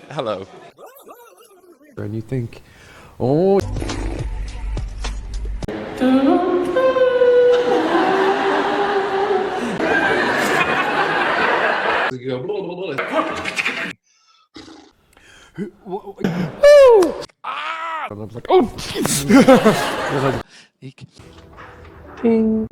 Hello. And you think, oh. And I was like, oh! Ping.